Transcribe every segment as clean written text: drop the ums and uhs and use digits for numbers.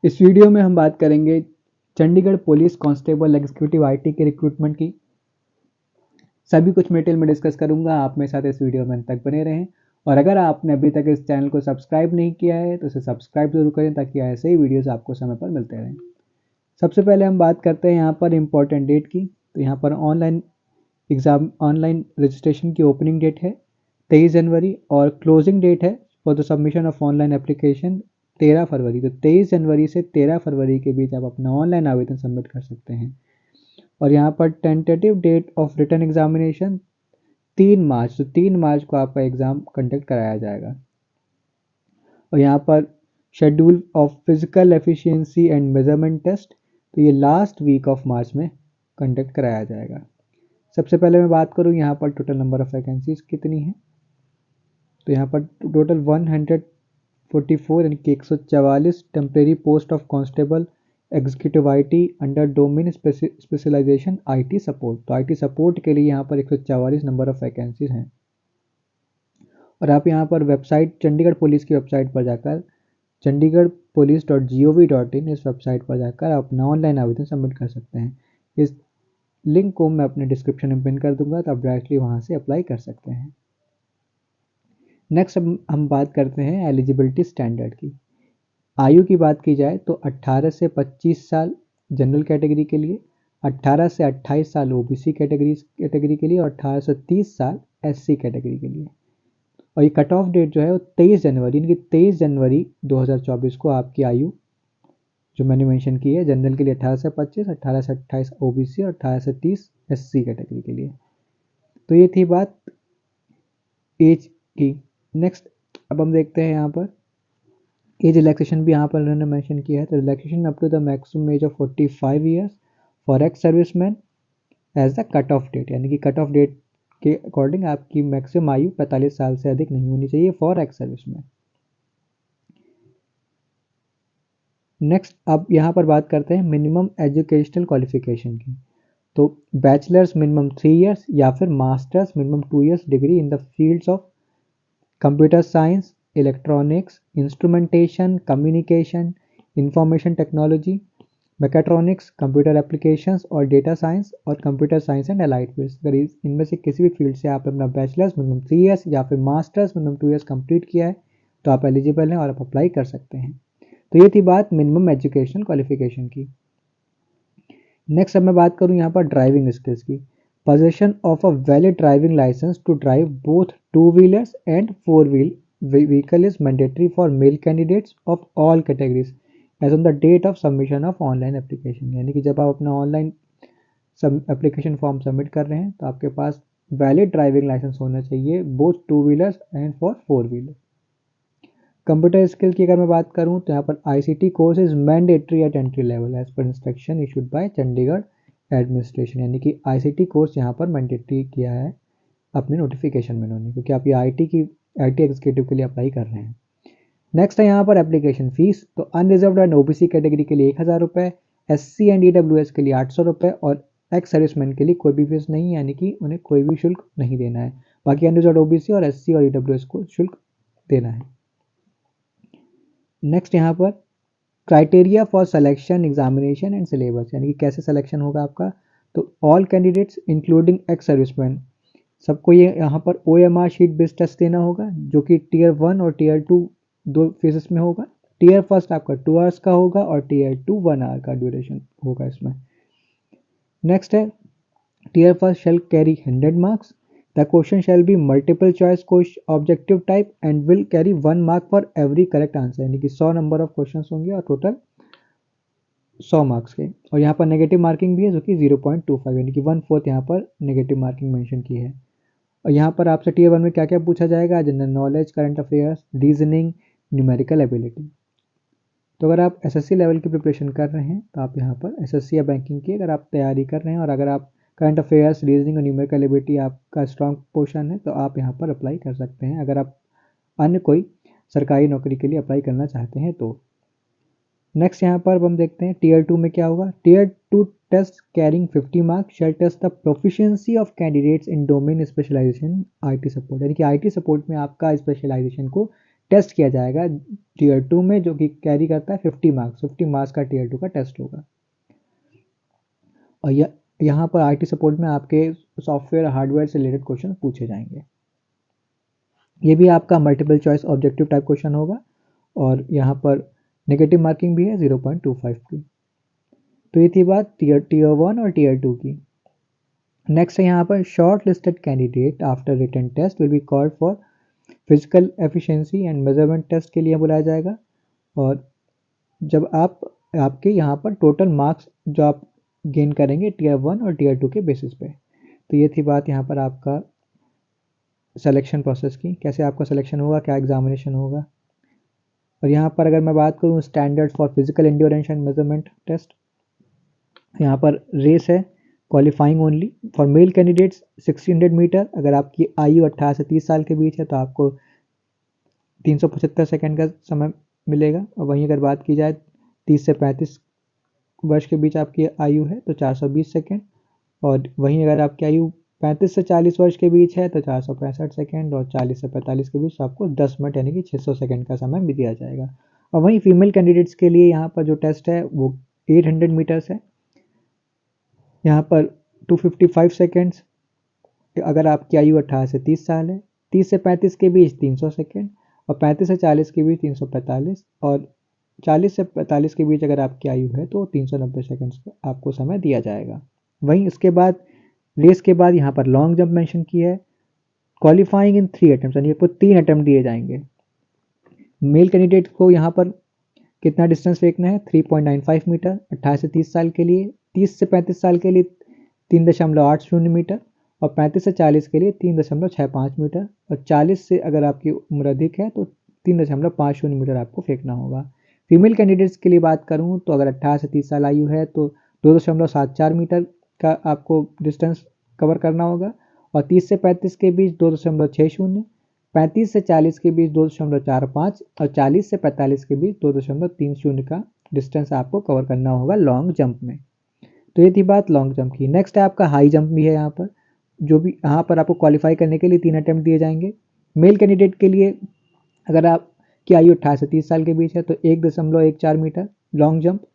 इस वीडियो में हम बात करेंगे Chandigarh police constable executive IT के रिक्रूटमेंट की। सभी कुछ डिटेल में डिस्कस करूंगा, आप मेरे साथ इस वीडियो में अंत तक बने रहें। और अगर आपने अभी तक इस चैनल को सब्सक्राइब नहीं किया है तो इसे सब्सक्राइब जरूर करें ताकि ऐसे ही वीडियोस आपको समय पर मिलते रहें। सबसे पहले हम बात करते हैं यहाँ पर इम्पोर्टेंट डेट की। तो यहाँ पर ऑनलाइन रजिस्ट्रेशन की ओपनिंग डेट है 23 जनवरी और क्लोजिंग डेट है for the submission of online application 13 फरवरी। तो 23 जनवरी से 13 फरवरी के बीच आप अपना ऑनलाइन आवेदन सबमिट कर सकते हैं। और यहाँ पर tentative date of written examination 3 March, तो 3 मार्च को आपका एग्ज़ाम कंडक्ट कराया जाएगा। और यहाँ पर schedule of physical efficiency and measurement test, तो ये लास्ट वीक ऑफ मार्च में कंडक्ट कराया जाएगा। सबसे पहले मैं बात करूँ यहाँ पर टोटल नंबर ऑफ वैकेंसीज कितनी है। तो यहाँ पर टोटल 144 यानी कि 144 temporary post of constable executive IT under domain specialisation IT support. तो आईटी सपोर्ट के लिए यहाँ पर 144 नंबर ऑफ वैकेंसीज हैं। और आप यहाँ पर वेबसाइट चंडीगढ़ पुलिस की वेबसाइट पर जाकर chandigarhpolice.gov.in इस वेबसाइट पर जाकर आप अपना ऑनलाइन आवेदन सबमिट कर सकते हैं। इस लिंक को मैं अपने डिस्क्रिप्शन में पिन कर दूंगा, तो आप डायरेक्टली वहाँ से अप्लाई कर सकते हैं। नेक्स्ट हम बात करते हैं एलिजिबिलिटी स्टैंडर्ड की। आयु की बात की जाए तो 18 से 25 साल जनरल कैटेगरी के लिए, 18 से 28 साल ओबीसी कैटेगरी के लिए और 18 से 30 साल एससी कैटेगरी के लिए। और ये कट ऑफ डेट जो है वो 23 जनवरी यानी कि 23 जनवरी 2024 को आपकी आयु जो मैंने मेंशन की है जनरल के लिए 18 से 25, 18 से 28 ओबीसी और 18 से 30 एससी कैटेगरी के लिए। तो ये थी बात एज की। नेक्स्ट अब हम देखते हैं यहाँ पर एज रिलैक्सेशन भी यहाँ पर उन्होंने मेंशन किया है। तो relaxation up to the maximum age of 45 years for ex serviceman as the cut off date, यानी कि कट ऑफ डेट के अकॉर्डिंग आपकी मैक्सिमम आयु 45 साल से अधिक नहीं होनी चाहिए फॉर एक्स सर्विसमैन। नेक्स्ट अब यहाँ पर बात करते हैं मिनिमम एजुकेशनल क्वालिफिकेशन की। तो बैचलर्स मिनिमम 3 ईयर्स या फिर masters minimum 2 years degree in the fields of computer science, electronics, instrumentation, communication, information technology, mechatronics, computer applications और डेटा साइंस और computer science and allied fields. अगर इनमें से किसी भी फील्ड से आप अपना बैचलर्स मिनिमम 3 ईयर्स या फिर मास्टर्स मिनिमम 2 ईयर्स कंप्लीट किया है तो आप एलिजिबल हैं और आप अप्लाई कर सकते हैं। तो ये थी बात मिनिमम एजुकेशनल क्वालिफिकेशन की। नेक्स्ट अब मैं बात करूँ यहाँ पर ड्राइविंग स्किल्स की। Possession of a valid driving licence to drive both 2 wheelers and 4 wheel vehicle is mandatory for male candidates of all categories as on the date of submission of online application। यानी कि जब आप अपना online application form submit कर रहे हैं तो आपके पास वैलिड ड्राइविंग लाइसेंस होना चाहिए both 2 wheelers and for 4 wheeler. Computer skill की अगर मैं बात करूं तो यहाँ पर ICT course is mandatory at entry level age पर instruction issued by Chandigarh administration. यानी कि आईसीटी कोर्स यहाँ पर मैंडेटरी किया है अपने नोटिफिकेशन में उन्होंने, क्योंकि आप ये आईटी एग्जीक्यूटिव के लिए अप्लाई कर रहे हैं। नेक्स्ट है यहाँ पर एप्लीकेशन फीस। तो अनरिजर्व्ड एंड ओबीसी कैटेगरी के लिए 1000 रुपये, एससी एंड ईडब्ल्यूएस के लिए 800 रुपये और एक्स सर्विसमैन के लिए कोई भी फीस नहीं है, यानी कि उन्हें कोई भी शुल्क नहीं देना है। बाकी अनरिजर्व्ड ओबीसी और एससी और ईडब्ल्यूएस को शुल्क देना है। नेक्स्ट यहाँ पर criteria for selection, examination and syllabus, यानी कि कैसे सिलेक्शन होगा आपका। तो all candidates including ex serviceman सबको ये यहाँ पर OMR शीट बेस्ड टेस्ट देना होगा जो कि टीयर 1 और टीयर 2 दो फेजेस में होगा। टीयर फर्स्ट आपका 2 आवर्स का होगा और टीयर 2 1 आवर का ड्यूरेशन होगा इसमें। नेक्स्ट है tier first shall carry 100 marks. The question shall be multiple choice objective type and will carry 1 mark for every correct answer, यानी कि 100 नंबर ऑफ क्वेश्चन होंगे और टोटल 100 मार्क्स के। और यहाँ पर नेगेटिव मार्किंग भी है जो कि 0.25 यानी कि 1/4 यहाँ पर नेगेटिव मार्किंग मेंशन की है। और यहाँ पर आपसे टीयर 1 में क्या क्या पूछा जाएगा, general knowledge, current affairs, reasoning, numerical ability. तो अगर आप एसएससी लेवल की प्रिपरेशन कर रहे हैं तो आप यहाँ पर एसएससी या बैंकिंग की अगर आप तैयारी कर रहे हैं और अगर आप करंट अफेयर्स, रीजनिंग और न्यूमेरिकल एबिलिटी आपका स्ट्रॉन्ग पोर्शन है तो आप यहाँ पर अप्लाई कर सकते हैं अगर आप अन्य कोई सरकारी नौकरी के लिए अप्लाई करना चाहते हैं तो। नेक्स्ट यहाँ पर हम देखते हैं टीयर 2 में क्या होगा। Tier 2 test carrying 50 marks shall test the proficiency of candidates in domain specialisation IT support, यानी कि आईटी सपोर्ट में आपका स्पेशलाइजेशन को टेस्ट किया जाएगा टीयर 2 में, जो कि कैरी करता है 50 मार्क्स का टीयर 2 का टेस्ट होगा। और यहाँ पर आईटी सपोर्ट में आपके सॉफ्टवेयर हार्डवेयर से रिलेटेड क्वेश्चन पूछे जाएंगे। ये भी आपका multiple choice objective type question होगा और यहाँ पर नेगेटिव मार्किंग भी है 0.25 की। तो ये थी बात टीयर 1 और टीयर 2 की। नेक्स्ट है यहाँ पर shortlisted candidate after written test will be called for physical efficiency and measurement test के लिए बुलाया जाएगा। और जब आपके यहाँ पर टोटल मार्क्स जो आप गेन करेंगे टीयर 1 और टीयर 2 के बेसिस पे। तो ये थी बात यहाँ पर आपका सिलेक्शन प्रोसेस की, कैसे आपका सिलेक्शन होगा, क्या एग्जामिनेशन होगा। और यहाँ पर अगर मैं बात करूँ standard for physical endurance and measurement test, यहाँ पर रेस है qualifying only for male candidates 1600 metre. अगर आपकी आयु 18 से 30 साल के बीच है तो आपको 375 सेकंड का समय मिलेगा। और वहीं अगर बात की जाए 30 से 35 वर्ष के बीच आपकी आयु है तो 420 सेकंड। और वहीं अगर आपकी आयु 35 से 40 वर्ष के बीच है तो 465 सेकंड। और 40 से 45 के बीच आपको 10 मिनट यानी कि 600 सेकंड का समय भी दिया जाएगा। और वहीं फीमेल कैंडिडेट्स के लिए यहाँ पर जो टेस्ट है वो 800 मीटर्स है। यहाँ पर 255 सेकेंड्स अगर आपकी आयु 18 से 30 साल है, 30 से 35 के बीच 300 सेकेंड, और 35 से 40 के बीच 345, और 40 से 45 के बीच अगर आपकी आयु है तो 390 सेकेंड्स का आपको समय दिया जाएगा। वहीं इसके बाद रेस के बाद यहाँ पर लॉन्ग जंप मेंशन किया है क्वालिफाइंग इन 3 अटेम्प्ट, यानी आपको 3 अटेम्प्ट दिए जाएंगे। मेल कैंडिडेट को यहाँ पर कितना डिस्टेंस फेंकना है 3.95 मीटर 18 से 30 साल के लिए, 30 से 35 साल के लिए 3.80 मीटर, और 35 से 40 के लिए 3.65 मीटर, और 40 से अगर आपकी उम्र अधिक है तो 3.50 मीटर आपको फेंकना होगा। फीमेल कैंडिडेट्स के लिए बात करूं तो अगर 18 से 30 साल आयु है तो 2.74 मीटर का आपको डिस्टेंस कवर करना होगा, और 30 से 35 के बीच 2.60, 35 से 40 के बीच 2.45, और 40 से 45 के बीच 2.30 का डिस्टेंस आपको कवर करना होगा लॉन्ग जंप में। तो ये थी बात लॉन्ग जंप की। नेक्स्ट है आपका हाई जंप भी है यहाँ पर, जो भी यहाँ पर आपको क्वालिफाई करने के लिए 3 अटेम्प्ट दिए जाएंगे। मेल कैंडिडेट के लिए अगर आपकी आयु 18 से 30 साल के बीच है तो 1.14 मीटर लॉन्ग जंप,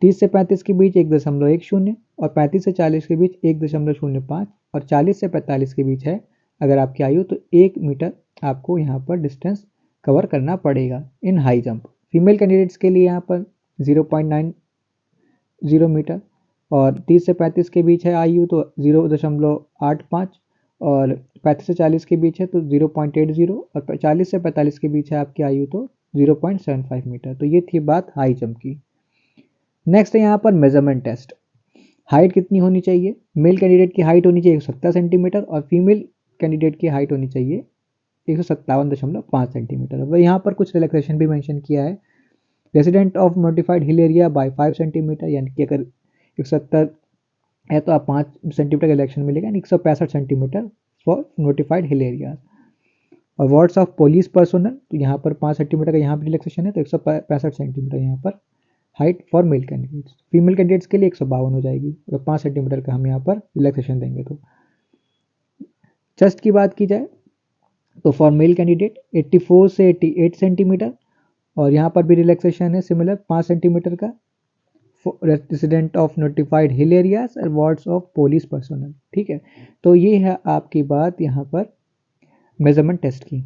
30 से 35 के बीच 1.10, और 35 से 40 के बीच 1.05, और 40 से 45 के बीच है अगर आपकी आयु तो 1 मीटर आपको यहाँ पर डिस्टेंस कवर करना पड़ेगा इन हाई जंप। फीमेल कैंडिडेट्स के लिए यहाँ पर 0.90 मीटर, और 30 से 35 के बीच है आयु तो 0.85, और 35 से 40 के बीच है तो 0.80, और 40 से 45 के बीच है आपकी आयु तो 0.75 मीटर। तो ये थी बात हाई जंप की। नेक्स्ट है यहाँ पर मेजरमेंट टेस्ट। हाइट कितनी होनी चाहिए, मेल कैंडिडेट की हाइट होनी चाहिए 170 सेंटीमीटर, और फीमेल कैंडिडेट की हाइट होनी चाहिए 157.5 सेंटीमीटर। वह यहाँ पर कुछ रिलैक्सेशन भी मेंशन किया है। Resident of notified hill area bye 5 centimetre, यानी कि अगर 170 है तो आप 5 सेंटीमीटर का रिलैक्सेशन मिलेगा, यानी 165 centimetre for notified hill area. और वार्ड्स ऑफ पुलिस पर्सोनल, तो यहाँ पर 5 सेंटीमीटर का यहाँ पर रिलैक्सेशन है तो 165 सेंटीमीटर यहाँ पर height for male candidates. Female candidates के लिए 152 हो जाएगी अगर 5 सेंटीमीटर का हम यहाँ पर रिलैक्सेशन देंगे तो। चेस्ट की बात की जाए तो फॉर मेल कैंडिडेट 84 से 88 सेंटीमीटर, और यहाँ पर भी रिलैक्सेशन है सिमिलर 5 सेंटीमीटर का। Resident of notified hill areas और वार्ड्स ऑफ पुलिस पर्सोनल। ठीक है, तो ये है आपकी बात यहाँ पर मेजरमेंट टेस्ट की।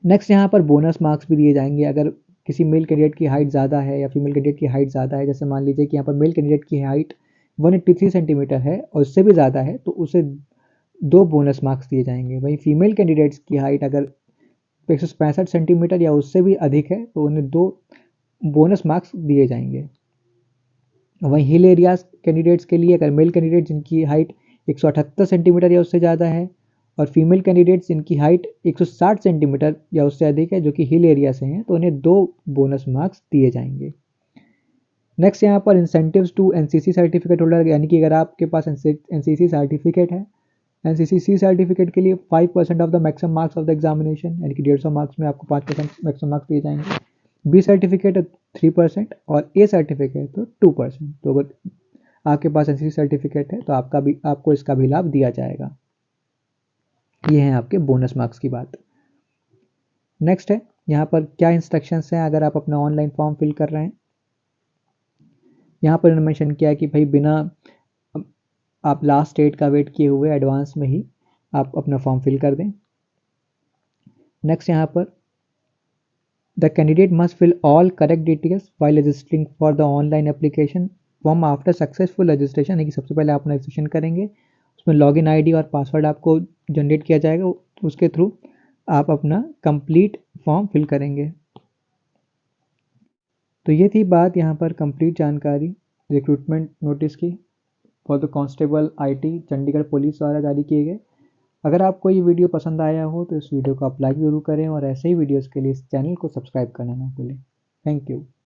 नेक्स्ट यहाँ पर बोनस मार्क्स भी दिए जाएंगे अगर किसी मेल कैंडिडेट की हाइट ज़्यादा है या फीमेल कैंडिडेट की हाइट ज़्यादा है। जैसे मान लीजिए कि यहाँ पर मेल कैंडिडेट की हाइट 183 सेंटीमीटर है और उससे भी ज़्यादा है तो उसे 2 बोनस मार्क्स दिए जाएंगे। वहीं फीमेल कैंडिडेट्स की हाइट अगर 165 सेंटीमीटर या उससे भी अधिक है तो उन्हें 2 बोनस मार्क्स दिए जाएंगे। वहीं हिल एरियाज कैंडिडेट्स के लिए अगर मेल कैंडिडेट जिनकी हाइट 178 सेंटीमीटर या उससे ज़्यादा है, और फीमेल कैंडिडेट्स जिनकी हाइट 160 सेंटीमीटर या उससे अधिक है जो कि हिल एरिया से हैं, तो उन्हें 2 बोनस मार्क्स दिए जाएंगे। नेक्स्ट यहाँ पर incentives to NCC certificate holder, यानी कि अगर आपके पास एनसीसी सर्टिफिकेट है, एनसीसी सर्टिफिकेट के लिए 5% of the maximum marks of the examination, यानी कि 150 मार्क्स में आपको 5% मैक्सिमम मार्क्स दिए जाएंगे। बी सर्टिफिकेट 3% और ए सर्टिफिकेट तो 2%। तो अगर आपके पास एनसीसी सर्टिफिकेट है तो आपको इसका भी लाभ दिया जाएगा। ये है आपके बोनस मार्क्स की बात। नेक्स्ट है यहाँ पर क्या इंस्ट्रक्शंस हैं अगर आप अपना ऑनलाइन फॉर्म फिल कर रहे हैं। यहाँ पर इन्होंने मेंशन किया है कि भाई बिना आप लास्ट डेट का वेट किए हुए एडवांस में ही आप अपना फॉर्म फिल कर दें। नेक्स्ट यहाँ पर the candidate must fill all correct details while registering for the online application form after successful registration, यानी कि सबसे पहले आप अपना रजिस्ट्रेशन करेंगे, उसमें लॉगिन आईडी और पासवर्ड आपको जनरेट किया जाएगा, उसके थ्रू आप अपना कंप्लीट फॉर्म फिल करेंगे। तो ये थी बात यहाँ पर कंप्लीट जानकारी रिक्रूटमेंट नोटिस की for the constable IT Chandigarh police द्वारा जारी किए गए। अगर आपको ये वीडियो पसंद आया हो तो इस वीडियो को आप लाइक ज़रूर करें और ऐसे ही वीडियोस के लिए इस चैनल को सब्सक्राइब करना ना भूलें। Thank you.